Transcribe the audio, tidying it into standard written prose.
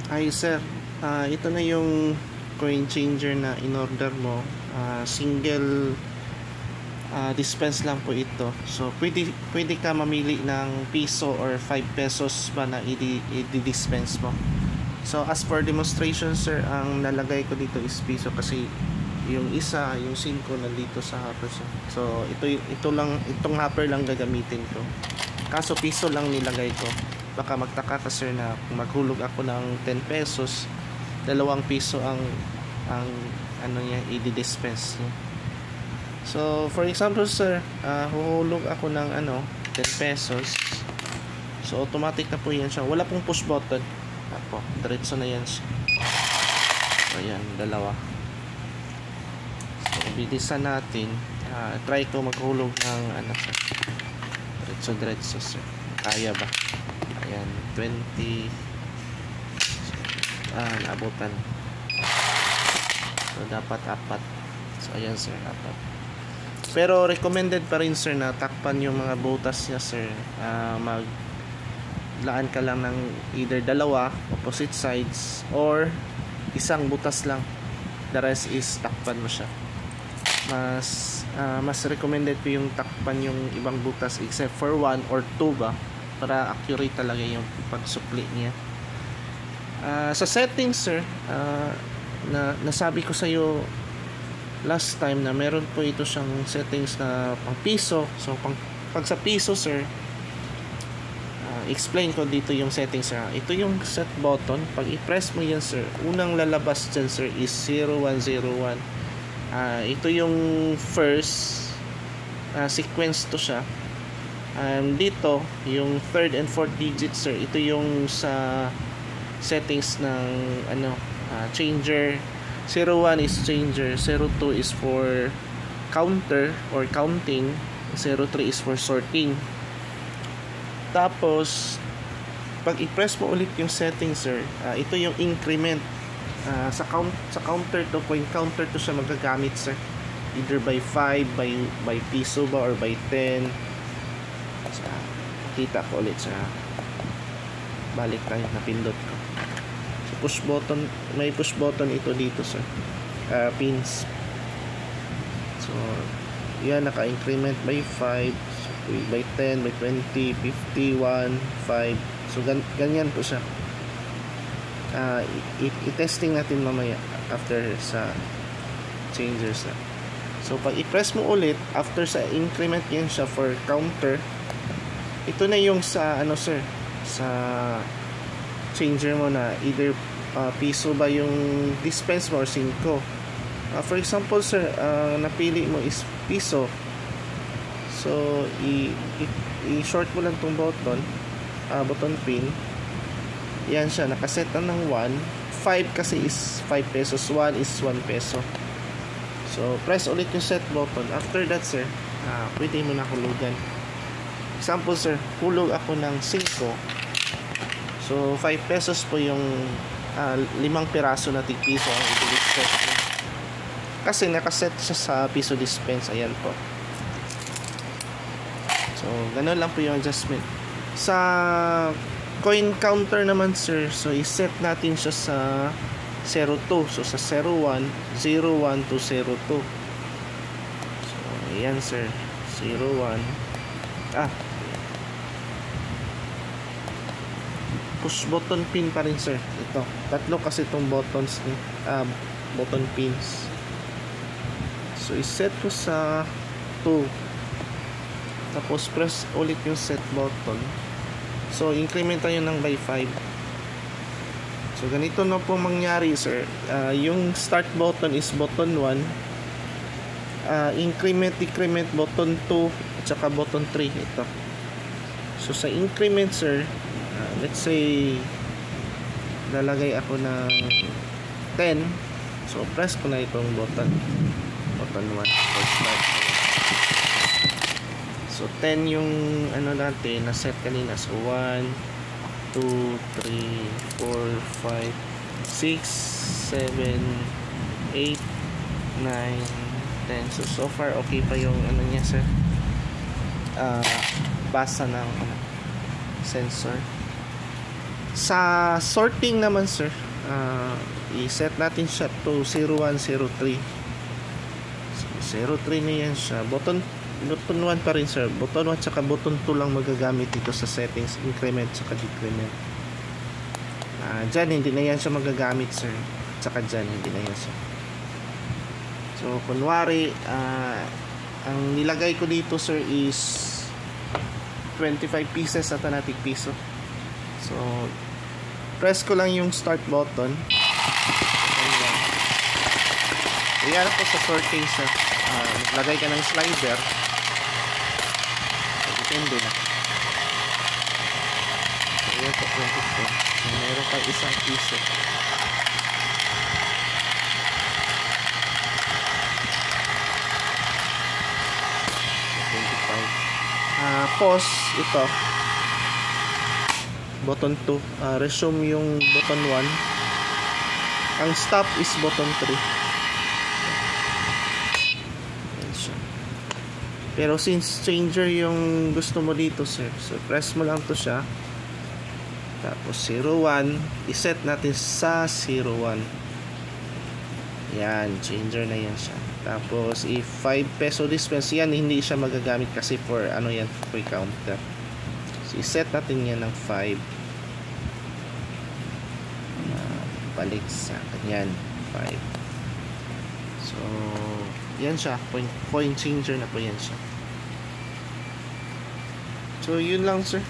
Hi sir, ito na yung coin changer na in-order mo. Single dispense lang po ito. So pwede ka mamili ng piso or 5 pesos ba na i-dispense mo. So as for demonstration sir, ang nalagay ko dito is piso kasi yung isa, yung 5 nandito sa hopper sir. So itong hopper lang gagamitin ko. Kaso piso lang nilagay ko. Baka magtaka ka sir na kung maghulog ako ng 10 pesos, 2 piso ang ano niya i-dispense niya. So for example sir, huhulog ako ng 10 pesos. So automatic na po yan siya. Wala pong push button. Apo, diretso na yan siya. So yan, 2. So bilisan natin. Try ko maghulog ng sir. Diretso sir. Kaya ba? Ayan, 20. Naabutan. So dapat 4. So ayan sir, 4. Pero recommended pa rin sir na takpan yung mga butas niya sir. Maglaan ka lang ng either 2 opposite sides or isang butas lang. The rest is takpan mo siya. Mas recommended ko yung takpan yung ibang butas except for 1 or 2 ba, para accurate talaga yung pagsukli niya. Sa settings sir, nasabi ko sa iyo last time na meron po ito siyang settings na pang piso. So pag sa piso sir, explain ko dito yung settings sir. Ito yung set button. Pag i-press mo yan sir, unang lalabas dyan sir is 0101. Ito yung first sequence to siya. Dito yung 3rd and 4th digit sir, ito yung sa settings ng changer. 01 is changer, 02 is for counter or counting, 03 is for sorting. Tapos pag i-press mo ulit yung settings sir, ito yung increment. Sa counter to, coin counter to siya magagamit sir, either by 5, by piso ba, or by 10. Kita ko ulit sa balik tayo, napindot ko. So push button, may push button ito dito sir, pins. So yan, naka-increment by 5, by 10, by 20, 50, 1, 5. So ganyan po siya. I-testing natin mamaya after sa changers na. So pag i-press mo ulit after sa increment, yan siya for counter. Ito na yung sa sir, sa changer mo na either piso ba yung dispense mo or 5. For example sir, napili mo is piso. So i-short mo lang tong button pin. Yan siya, nakaset na ng 1. 5 kasi is 5 pesos, 1 is 1 peso. So press ulit yung set button. After that sir, pwede mo na hulugan. Example sir, hulog ako ng 5. So 5 pesos po yung 5 piraso na tig-piso ang i-set. Kasi nakaset siya sa piso dispense. Ayan po. So ganun lang po yung adjustment. Sa coin counter naman sir, so i-set natin siya sa 02. So sa 01, 01 to 02. So ayan sir, 01. Push button pin pa rin sir. Ito, 3 kasi itong buttons ni button pins. So i-set ko sa 2. Tapos press ulit yung set button. So increment tayo ng by 5. So ganito na po mangyari sir. Yung start button is button 1. Increment, decrement button 2 at saka button 3. Ito. So sa increment sir, let's say lalagay ako ng 10. So press ko na itong button 1 for start. So 10 yung natin na set kanina. So 1, 2, 3, 4, 5, 6, 7, 8, 9, 10. So far okay pa yung niya sir, basa ng sensor. Sa sorting naman sir, i-set natin siya to 0103. So, 03 na yan siya. Button 1 pa rin sir. Button 1 tsaka button 2 lang magagamit dito sa settings, increment tsaka decrement. Dyan hindi na yan siya magagamit sir. Tsaka dyan hindi na yan siya. So kunwari ang nilagay ko dito sir is 25 pieces at automatic piso. So press ko lang yung start button. Ayan po sa sorting sir. Maglagay ka ng slider. So, depende na. So, ayan po 24. So, meron pa isang piso. Pause ito button 2, resume yung button 1, ang stop is button 3. Pero since changer yung gusto mo dito sir, so press mo lang to siya, tapos 01, iset natin sa 01. Yan, changer na yan siya. Tapos if 5 peso dispense, yan hindi siya magagamit kasi for ano yan, for counter. So iset natin yan ng 5. Balik sa kanyan 5. So yan siya, point changer na po yan siya. So yun lang sir.